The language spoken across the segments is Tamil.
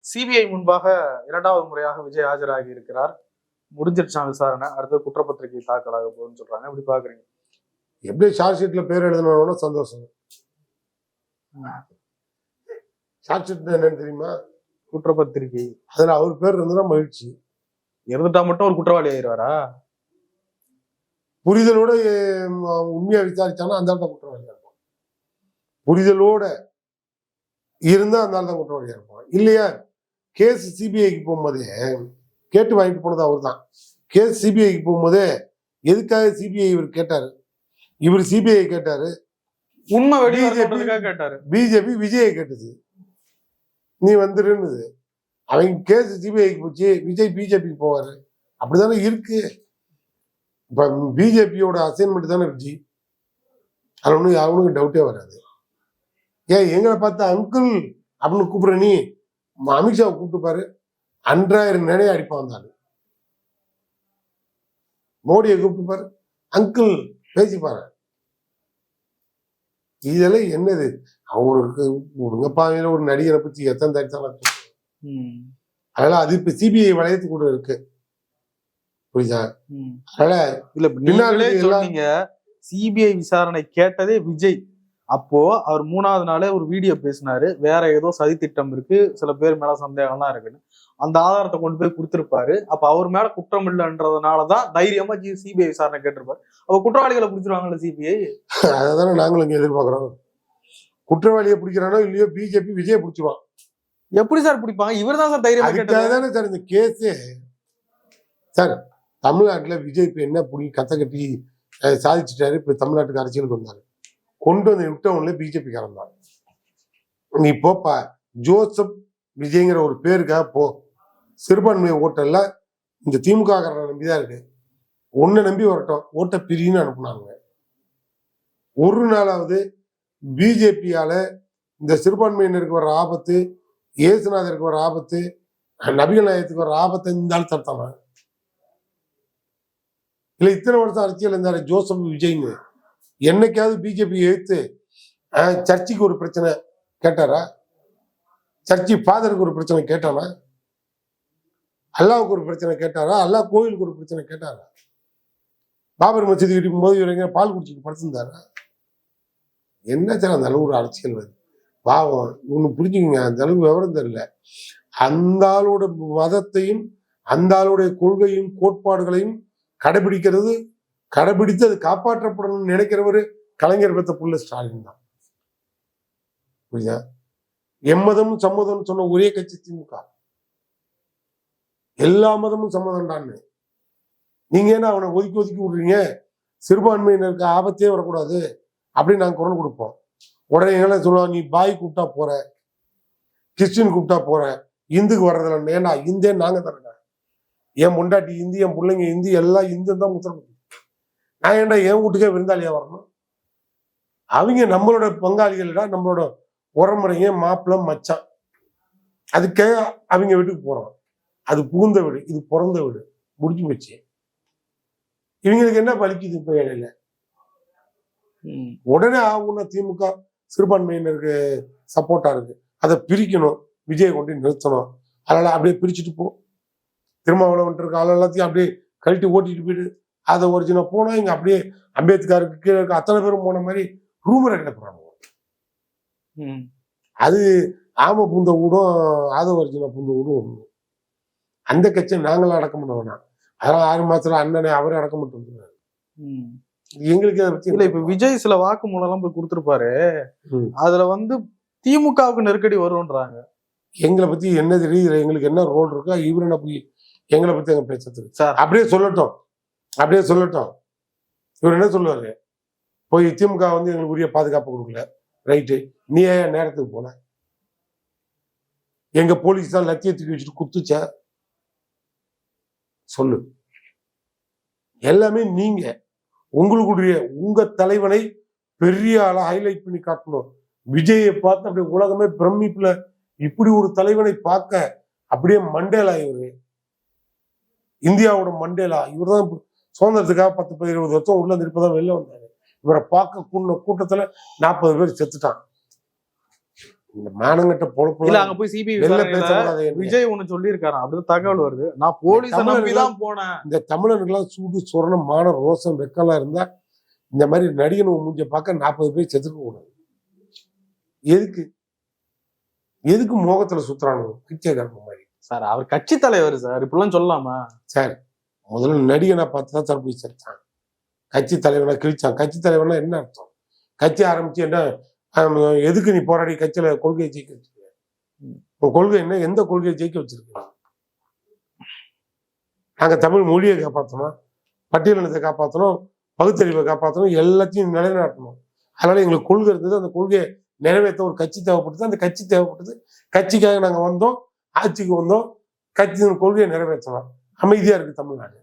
சிபிஐ முன்பாக இரண்டாவது முறையாக விஜய் ஆஜராகி இருக்கிறார். முடிஞ்சிருச்சா விசாரணை, அடுத்த குற்றப்பத்திரிகை தாக்கலாக போகுதுன்னு சொல்றாங்க. எப்படி பாக்குறீங்க? எப்படி ஷார்ட் ஷீட்ல பேர் எழுதணும் சந்தோஷம். ஷார்ட் ஷீட் என்னன்னு தெரியுமா? குற்றப்பத்திரிகை. அதுல அவர் பேர் இருந்ததுன்னா மகிழ்ச்சி. இருந்துட்டா மட்டும் ஒரு குற்றவாளி ஆயிடுவாரா? புரிதலோட உண்மையா விசாரிச்சானா அந்த தான் குற்றவாளியா இருப்பான். புரிதலோட இருந்தா அந்த தான் குற்றவாளியா இருப்பான். இல்லையா கேஸ் சிபிஐக்கு போகும்போதே கேட்டு வாங்கிட்டு போனது அவர் தான். கேஸ் சிபிஐக்கு போகும்போதே எதுக்காக சிபிஐ இவர் கேட்டாரு, இவர் சிபிஐ கேட்டாரு, உண்மை வெளியே கேட்டாரு. பிஜேபி விஜயை கேட்டது, நீ வந்துருன்னு. அவங்க கேஸ் சிபிஐக்கு போச்சு, விஜய் பிஜேபிக்கு போவாரு. அப்படித்தானே இருக்கு. இப்ப பிஜேபியோட அசைன்மெண்ட் தானே விஜய். அது ஒண்ணு அவனுக்கு டவுட்டே வராது. ஏன் எங்களை பார்த்தா அங்கிள் அப்படின்னு கூப்பிடுற நீ அமித்ஷாவை கூப்பிட்டு பாரு, 1000 நினைய அடிப்பா வந்தாரு. மோடியை கூப்பிட்டு பாரு, அங்கிள் பேசிப்பாரு. இதெல்லாம் என்னது? அவங்களுக்கு ஒழுங்கப்பா ஒரு நடிகரை பத்தி எத்தனை தடுத்தாலும் அதெல்லாம் அது இப்ப சிபிஐ வளையத்து கூட இருக்கு. புரியுதா? அதனால இல்ல பின்னாலே சொன்னீங்க சிபிஐ விசாரணை கேட்டதே விஜய். அப்போ அவர் 3வது நாளே ஒரு வீடியோ பேசினாரு, வேற ஏதோ சதி திட்டம் இருக்கு, சில பேர் மேல சந்தேகம்லாம் இருக்குன்னு. அந்த ஆதாரத்தை கொண்டு போய் கொடுத்திருப்பாரு. அப்ப அவர் மேல குற்றம் இல்லைன்றதுனாலதான் தைரியமா சிபிஐ விசாரணை கேட்டிருப்பாரு. அப்ப குற்றவாளிகளை பிடிச்சிருவாங்கல்ல சிபிஐ. அதானே நாங்களும் இங்க எதிர்பார்க்கிறோம். குற்றவாளியை பிடிக்கிறானோ இல்லையோ பிஜேபி விஜய் பிடிச்சிருவான். எப்படி சார் பிடிப்பாங்க? இவர் தான் சார் தைரியமா கேட்டதானே சார் இந்த கேஸே. சார் தமிழ்நாட்டுல விஜய் இப்ப என்ன பிடி கத்த கட்டி சாதிச்சுட்டாரு. இப்ப தமிழ்நாட்டுக்கு அரசியலுக்கு வந்தாரு, கொண்டு வந்து விட்டவங்களே பிஜேபி காரன் தான். நீ போப்பா, ஜோசப் விஜய்ங்கிற ஒரு பேருக்காக போ. சிறுபான்மை ஓட்டல்ல இந்த திமுக காரனை நம்பிதான் இருக்கு. ஒன்னை நம்பி வரட்டும், ஓட்ட பிரின்னு அனுப்புனாங்க. ஒரு நாளாவது பிஜேபியால இந்த சிறுபான்மையினருக்கு வர ஆபத்து, இயேசுநாதருக்கு வர ஆபத்து, நபிகள் நாயகத்துக்கு வர ஆபத்தை இருந்தாலும் தடுத்தாங்க. இல்ல இத்தனை வருஷம் அரசியல் இருந்தாரு ஜோசப் விஜய்னு. என்னைக்காவது பிஜேபி எழுத்து சர்ச்சுக்கு ஒரு பிரச்சனை கேட்டாரா? சர்ச்சி ஃபாதருக்கு ஒரு பிரச்சனை கேட்டானா? அல்லாவுக்கு ஒரு பிரச்சனை கேட்டாரா? அல்லா கோயிலுக்கு ஒரு பிரச்சனை கேட்டாரா? பாபர் மசூதி இடிக்கும் போது இவங்க பால் குடிச்சிட்டு படுத்திருந்தாரா? என்ன சார் அந்த அளவு ஒரு அரசியல் வருது? பாவம், ஒண்ணு புரிஞ்சுக்கங்க, அந்த அளவுக்கு விவரம் தெரியல. அந்த ஆளோட மதத்தையும் அந்த ஆளுடைய கொள்கையும் கோட்பாடுகளையும் கடைபிடித்து அது காப்பாற்றப்படணும்னு நினைக்கிறவரு கலைஞர் பெற்ற புள்ள ஸ்டாலின் தான். புரியுதா? எம்மதமும் சம்மதம் சொன்ன ஒரே கட்சி திமுக. எல்லா மதமும் சம்மதம்டான்னு. நீங்க என்ன அவனை ஒதுக்கி விடுறீங்க? சிறுபான்மையினருக்கு ஆபத்தே வரக்கூடாது அப்படின்னு நாங்க குரல் கொடுப்போம். உடனே என்ன சொல்லுவாங்க, நீ பாய் கூப்பிட்டா போற, கிறிஸ்டின் கூப்பிட்டா போற, இந்துக்கு வர்றதில்ல. ஏன்னா இந்தே நாங்க தரேன், என் முண்டாட்டி இந்தி, என் பிள்ளைங்க இந்தி, எல்லாம் இந்து தான் முத்திரம். நான் ஏன்டா என் வீட்டுக்கே விருந்தாளியா வரணும்? அவங்க நம்மளோட பங்காளிகளா, நம்மளோட உறமுறைங்க, மாப்பிள்ளை மச்சான். அதுக்கே அவங்க வீட்டுக்கு போறோம். அது புகுந்த வீடு, இது பிறந்த வீடு, முடிஞ்சு போச்சு. இவங்களுக்கு என்ன பலிக்குது இப்ப இடையில? உடனே ஆகும்னா திமுக சிறுபான்மையினருக்கு சப்போர்ட்டா இருக்கு, அதை பிரிக்கணும், விஜய் கொண்டு நிறுத்தணும். அதனால அப்படியே பிரிச்சுட்டு போ. திருமாவளவன் இருக்க ஆள் எல்லாத்தையும் அப்படியே கழட்டி ஓட்டிட்டு போயிடு. அதை ஒரிஜினல் போனா இங்க அப்படியே அம்பேத்கருக்கு கீழே இருக்க அத்தனை பேரும் போன மாதிரி ரூமரை கிடக்குறாங்க. அது ஆம பூந்த வீடும் ஆத ஒரிஜினல் பூந்த வீடும் ஒண்ணு. அந்த கட்சியை நாங்களும் அடக்க பண்ண வேணாம். அதெல்லாம் 6 மாசத்துல அண்ணனை அவரே அடக்க மாட்டோம். எங்களுக்கு அதை பத்தி இல்ல. இப்ப விஜய் சில வாக்குமூலம் எல்லாம் போய் கொடுத்துருப்பாரு, அதுல திமுகவுக்கு நெருக்கடி வரும்ன்றாங்க. எங்களை பத்தி என்ன தெரியுது, எங்களுக்கு என்ன ரோல் இருக்கோ இவரு என்ன போய் எங்களை பத்தி அங்க பேசுறதுக்கு அப்படியே சொல்லட்டும். இவர் என்ன சொல்லுவாரு, போய் திமுக எங்களுக்கு உரிய பாதுகாப்பு கொடுக்கல, ரைட்டு, நீ ஏன் நேரத்துக்கு போன? எங்க போலீஸ் தான் லட்சியத்துக்கு வச்சுட்டு குத்துச்ச சொல்லு. எல்லாமே நீங்க உங்களுக்குரிய உங்க தலைவனை பெரிய ஆளா ஹைலைட் பண்ணி காட்டணும். விஜயை பார்த்து அப்படியே உலகமே பிரமிப்புல, இப்படி ஒரு தலைவனை பார்க்க அப்படியே மண்டேலா. இவரு இந்தியாவோட மண்டேலா. இவர் தான் சுதந்திரத்துக்காக 10-20 வருஷம் உள்ள இருப்பதான் வெளில வந்தாரு. இவரை பார்க்க கூட்டத்துல 40 பேர் செத்துட்டான். இந்த மானங்கட்ட இல்ல பொழப்பு அங்க போய் சிபிஐ வெளில விசாரணையில பேசக்கூடாது. விஜய் ஒண்ணு சொல்லியிருக்காராம், அப்படி தகவல் வருது. நான் போலீஸ நம்பிதான் போனேன். இந்த தமிழனுக்கெல்லாம் சூடு சொரணம் மான ரோசம் வெக்கலாம் இருந்தா இந்த மாதிரி நடிகன் மூஞ்ச பார்க்க 40 பேர் செத்துக்க கூடாது. எதுக்கு மோகத்துல சுத்துறானு பிச்சைக்காரங்க மாதிரி. சார் அவர் கட்சி தலைவர் சார், இப்படிலாம் சொல்லலாமா சார்? முதல்ல நடிகனை பார்த்து தான் சார் போய் செத்தான். கட்சி தலைவனை கிழிச்சான். கட்சி தலைவனா என்ன அர்த்தம்? கட்சி ஆரம்பிச்சு என்ன எதுக்கு நீ போராடி கட்சியில கொள்கையை ஜெயிக்க வச்சிருக்க? உன் கொள்கை என்ன? எந்த கொள்கையை ஜெயிக்க வச்சிருக்க? நாங்க தமிழ் மொழியை காப்பாற்றணும், பட்டியலினத்தை காப்பாற்றணும், பகுத்தறிவை காப்பாற்றணும், எல்லாத்தையும் நிலைநாட்டணும். அதனால எங்களுக்கு கொள்கை இருந்தது. அந்த கொள்கையை நிறைவேற்ற ஒரு கட்சி தேவைப்பட்டது. அந்த கட்சி தேவைப்பட்டது. கட்சிக்காக நாங்க வந்தோம், ஆட்சிக்கு வந்தோம், கட்சியின் கொள்கையை நிறைவேற்றலாம். அமைதியா இருக்கு தமிழ்நாடு.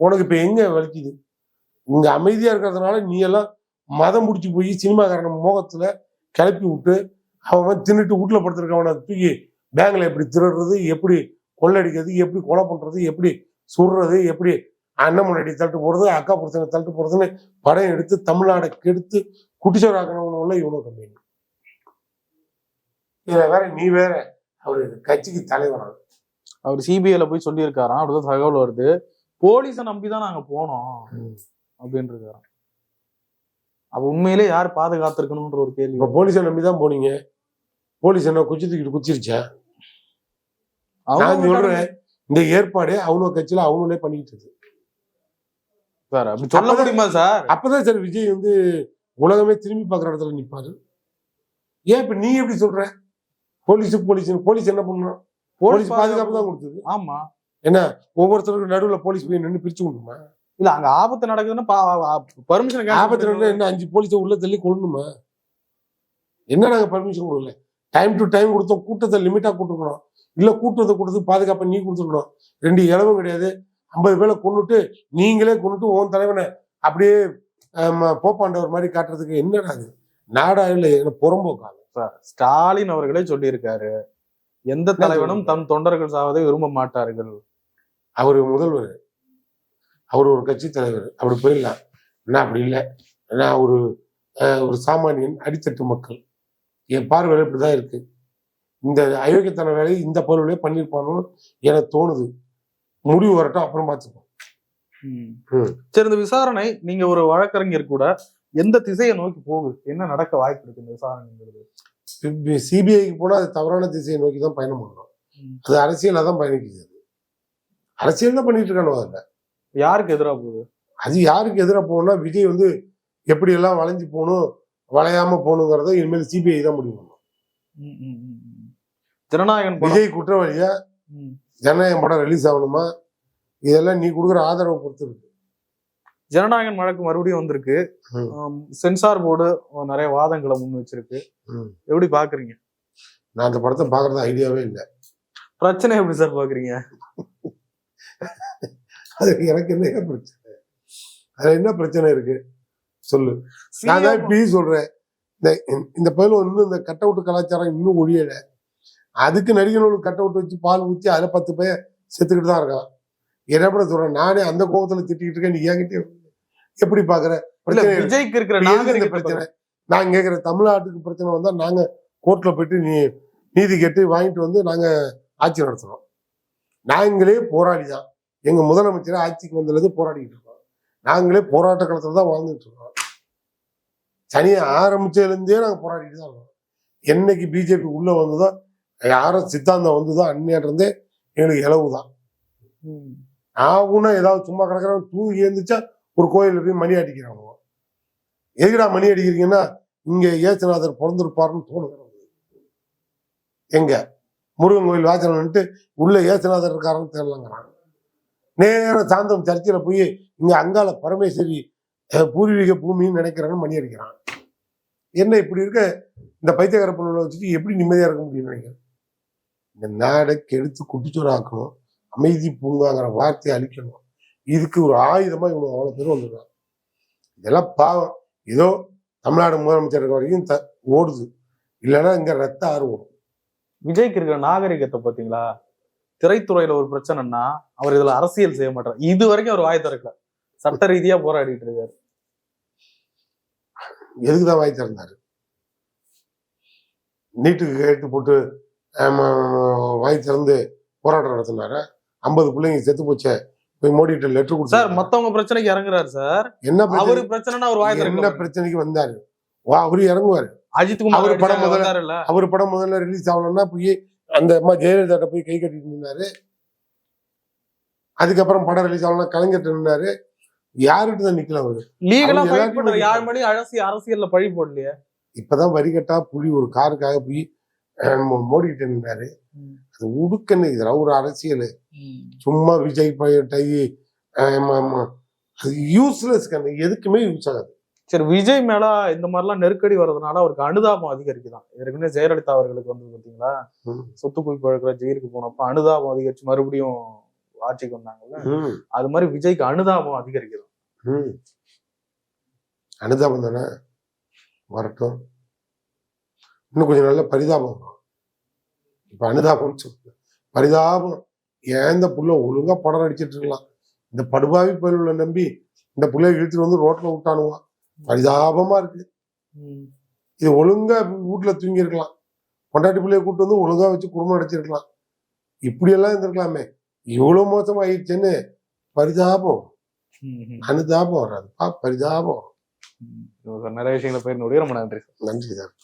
உனக்கு இப்ப எங்க வலிக்குது? இங்க அமைதியா இருக்கிறதுனால நீ எல்லாம் மதம் முடிச்சு போய் சினிமாக்காரன் மோகத்துல கிளப்பி விட்டு அவன் தின்னுட்டு வீட்டுல படுத்திருக்கவனை தூக்கி பேங்க்ல எப்படி திருடுறது, எப்படி கொள்ளடிக்கிறது, எப்படி கொலை பண்றது, எப்படி சுடுறது, எப்படி அண்ணன் முன்னாடி தள்ளிட்டு போறது, அக்கா புருஷனை தள்ளிட்டு போறதுன்னு படம் எடுத்து தமிழ்நாடை கெடுத்து குட்டிச்சோராக்கணும்ல இவனோ கம்பெனி. இதுல வேற நீ வேற அவரு கட்சிக்கு தலைவரான அவர் சிபிஐல போய் சொல்லியிருக்காராம், அப்படிதான் தகவல் வருது. போலீஸை நம்பிதான் நாங்க போனோம் அப்படின்னு இருக்காராம். அப்ப உண்மையிலே யார் பாதுகாத்திருக்கணும்ன்ற ஒரு கேள்வி. இப்ப போலீஸை நம்பிதான் போனீங்க. போலீஸ் என்ன குச்சி தூக்கிட்டு குச்சிருச்சா? நான் சொல்றேன், இந்த ஏற்பாடு அவங்க கட்சியில அவங்களே பண்ணிக்கிட்டு இருக்கு சார். அப்படி சொல்ல முடியுமா சார்? அப்பதான் சார் விஜய் உலகமே திரும்பி பாக்குற இடத்துல நிப்பாரு. ஏன் இப்ப நீ எப்படி சொல்ற? போலீஸ் என்ன பண்ணணும்? போலீஸ் பாதுகாப்பு தான் கொடுத்தது. ஆமா, என்ன ஒவ்வொருத்தருக்கும் நடுவுல போலீஸ் போய் நின்று பிரிச்சு கொடுக்குமா? இல்ல அங்க ஆபத்து நடக்குதுன்னா பர்மிஷன். ஆபத்து நடந்தா என்ன 5 போலீஸை உள்ள தள்ளி கொள்ளணுமா? என்ன நாங்க பர்மிஷன் கொடுக்கல? டைம் டு டைம் கொடுத்தோம். கூட்டத்தை லிமிட்டா கூட்டுக்கணும். இல்ல கூட்டத்தை கொடுத்து பாதுகாப்பை நீ கொடுத்துக்கணும். 2 இளவும் கிடையாது. 50 பேரை கொண்டுட்டு நீங்களே கொண்டுட்டு உன் தலைவனை அப்படியே போப்பாண்டவர் மாதிரி காட்டுறதுக்கு என்னடா அது? நாடா இல்ல புறம்போக்காது. ஸ்டாலின் அவர்களே சொல்லியிருக்காரு, எந்த தலைவனும் தம் தொண்டர்கள் சாவதை விரும்ப மாட்டார்கள். அவரு முதல்வர், அவர் ஒரு கட்சி தலைவர், அப்படி போயிடலாம். என்ன அப்படி இல்லை. நான் ஒரு சாமானியன், அடித்தட்டு மக்கள். என் பார்வையில் இப்படிதான் இருக்கு. இந்த அயோக்கியத்தன வேலையை இந்த பொருளே பண்ணியிருப்பானு எனக்கு தோணுது. முடிவு வரட்டும், அப்புறம் பார்த்துப்போம். சரி, இந்த விசாரணை நீங்க ஒரு வழக்கறிஞர் கூட எந்த திசையை நோக்கி போகுது? என்ன நடக்க வாய்ப்பு இருக்கு இந்த விசாரணைங்கிறது? சிபிஐக்கு போனா அது தவறான திசையை நோக்கி தான் பயணம் பண்ணணும். அது அரசியலா தான் பயணிக்குது. அரசியல் தான் பண்ணிட்டு இருக்கானோ. அதுல யாருக்கு எதிராக போகுது? அது யாருக்கு எதிராக போகணும்னா விஜய் எப்படி எல்லாம் வளைஞ்சு போகணும், வளையாம போகணுங்கிறத இனிமேல் சிபிஐ தான் முடிவு பண்ணும். ஜனநாயகன் விஜய் குற்றவாளியா, ஜனநாயகம் படம் ரிலீஸ் ஆகணுமா, இதெல்லாம் நீ கொடுக்குற ஆதரவை பொறுத்து இருக்கு. ஜனநாயகன் வழக்கு மறுபடியும் வந்திருக்கு. சென்சார் போர்டு நிறைய வாதங்களை முன் வச்சிருக்கு. எப்படி பாக்குறீங்க? நான் அந்த படத்தை பாக்குறது ஐடியாவே இல்லை. பிரச்சனை எப்படி சார் பாக்குறீங்க? அது எனக்கு என்ன பிரச்சனை? அதுல என்ன பிரச்சனை இருக்கு சொல்லு. நான் தான் இப்படி சொல்றேன், இந்த பயில இந்த கட் அவுட் கலாச்சாரம் இன்னும் ஒழியல. அதுக்கு நடிகர்களுக்கு கட் அவுட் வச்சு பால் ஊற்றி அதுல 10 பேர் செத்துக்கிட்டு தான் இருக்கான். என்ன பண்ண சொல்றேன், நானே அந்த கோபத்துல திட்டிக்கிட்டு இருக்கேன். நீ என்கிட்ட எப்படி பாக்குற? விஜய்க்கு இருக்கிற பிரச்சனை நான் கேட்கிறேன். தமிழ்நாட்டுக்கு பிரச்சனை வந்தா நாங்க கோர்ட்ல போயிட்டு நீதி கேட்டு வாங்கிட்டு நாங்க ஆட்சி நடத்துறோம். நாங்களே போராடி தான் எங்க முதலமைச்சரை ஆட்சிக்கு வந்தது போராடிக்கிட்டு இருக்கோம். நாங்களே போராட்ட களத்துல தான் வாழ்ந்துட்டு இருக்கோம். சனியை ஆரம்பிச்சதுல இருந்தே நாங்க போராடிட்டு தான் இருக்கோம். என்னைக்கு பிஜேபி உள்ள வந்ததோ, யாரும் சித்தாந்தம் வந்ததோ அந்நியாட்டு இருந்தே எங்களுக்கு இலவுதான். ஆகுன்னா ஏதாவது சும்மா கிடக்குறவங்க தூங்கி எழுந்துச்சா ஒரு கோயில போய் மணி அடிக்கிறாங்க. எதுக்குடா மணி அடிக்கிறீங்கன்னா, இங்க ஏசுநாதர் பிறந்திருப்பாருன்னு தோணுது. எங்க முருகன் கோயில் வாசல்ட்டு உள்ள ஏசுநாதர் இருக்காருன்னு தெரியலங்கிறாங்க. நேரம் சாந்தம் சர்ச்சில் போய் இங்க அங்கால பரமேஸ்வரி பூர்வீக பூமின்னு நினைக்கிறான்னு மணி அடிக்கிறான். என்ன இப்படி இருக்க இந்த பைத்தியக்கார பொருளை வச்சுட்டு எப்படி நிம்மதியா இருக்க முடியும்னு நினைக்கிறேன். இந்த நாடை கெடுத்து குட்டிச்சோராக்கணும், அமைதி பூங்காங்கிற வார்த்தையை அழிக்கணும். இதுக்கு ஒரு ஆயுதமா இவங்க அவ்வளவு பேர் வந்துடுறாங்க. இதெல்லாம் பாவம். ஏதோ தமிழ்நாடு முதலமைச்சர் இருக்க வரைக்கும் ஓடுது, இல்லைன்னா இங்க ரத்த ஆறு ஓடும். விஜய்க்கு இருக்கிற நாகரிகத்தை பாத்தீங்களா? திரைத்துறையில ஒரு பிரச்சனைன்னா அவர் இதுல அரசியல் செய்ய மாட்டார். இது வரைக்கும் அவர் வாய் திறக்கல, சட்ட ரீதியா போராடிட்டு இருக்காரு. எதுக்குதான் வாய் திறந்தாரு? நீட்டுக்கு கேட்டு போட்டு வாய் திறந்து போராட்டம் நடத்தினாரு. 50 பிள்ளைங்க செத்து போச்சே, போய் மோடிட்ட லெட்டர் சார் கொடுத்தாரு. மத்தவங்க பிரச்சனைக்கு இறங்குறாரு சார். என்ன அவரு பிரச்சனை? பிரச்சனைனா அவர் வாய் என்ன திறக்கல. பிரச்சனைக்கு வந்தாரு? அவரு இறங்குவாரு. அஜித் குமார் அவரு படம் அடிச்சாங்க, முதல்ல- வந்தாருல்ல. அவர் படம் முதல்ல ரிலீஸ் ஆகலன்னா போய் அந்த அம்மா ஜெயலலிதா போய் கை கட்டிட்டு நின்னாரு. அதுக்கப்புறம் படம் ரிலீஸ் ஆகலன்னா கலைஞர் நின்னாரு. யாருகிட்ட தான் நிக்கல அவரு. லீகலா அவங்க ஃபைட் எல்லாத்தையும் பண்ற பண்ணிட்டாங்க. யார் மேலயும் அரசியல்ல பழி போடலையே. இப்பதான் வரி கட்டா புலி ஒரு காருக்காக போய் மோடி கிட்ட நின்னாரு. அது உடுக்கன்னு இதெல்லாம் ஒரு அரசியல். சும்மா விஜய் டை அது யூஸ்லெஸ் கண்ணு, எதுக்குமே யூஸ் ஆகாது. சரி, விஜய் மேல இந்த மாதிரிலாம் நெருக்கடி வர்றதுனால அவருக்கு அனுதாபம் அதிகரிக்குதான். ஏற்கனவே ஜெயலலிதா அவர்களுக்கு வந்து பாத்தீங்களா, சொத்து குவிப்பு வழக்குல ஜெயிலுக்கு போனப்ப அனுதாபம் அதிகரிச்சு மறுபடியும் ஆட்சிக்கு வந்தாங்கல்ல, அது மாதிரி விஜய்க்கு அனுதாபம் அதிகரிக்குது. அனுதாபம் தானே வரட்டும். இன்னும் கொஞ்சம் நல்ல பரிதாபம். இப்ப அனுதாபம் சொல்லு, பரிதாபம். ஏன் இந்த புள்ள ஒழுங்கா படம் நடிச்சிட்டு இருக்கலாம், இந்த படுபாவி பயில நம்பி இந்த புள்ளைய இழுத்துட்டு வந்து ரோட்ல விட்டானுவான். பரிதாபமா இருக்கு. இது ஒழுங்கா வீட்டுல தூங்கி இருக்கலாம், பொண்டாட்டி பிள்ளைய கூப்பிட்டு வந்து ஒழுங்கா வச்சு குடும்பம் நடத்திருக்கலாம். இப்படி எல்லாம் இருந்திருக்கலாமே, இவ்வளவு மோசமா ஆயிடுச்சுன்னு பரிதாபம். அனுதாபம் வராதுப்பா, பரிதாபம். நிறைய விஷயங்களை போய் ரொம்ப நன்றி. நன்றி சார்.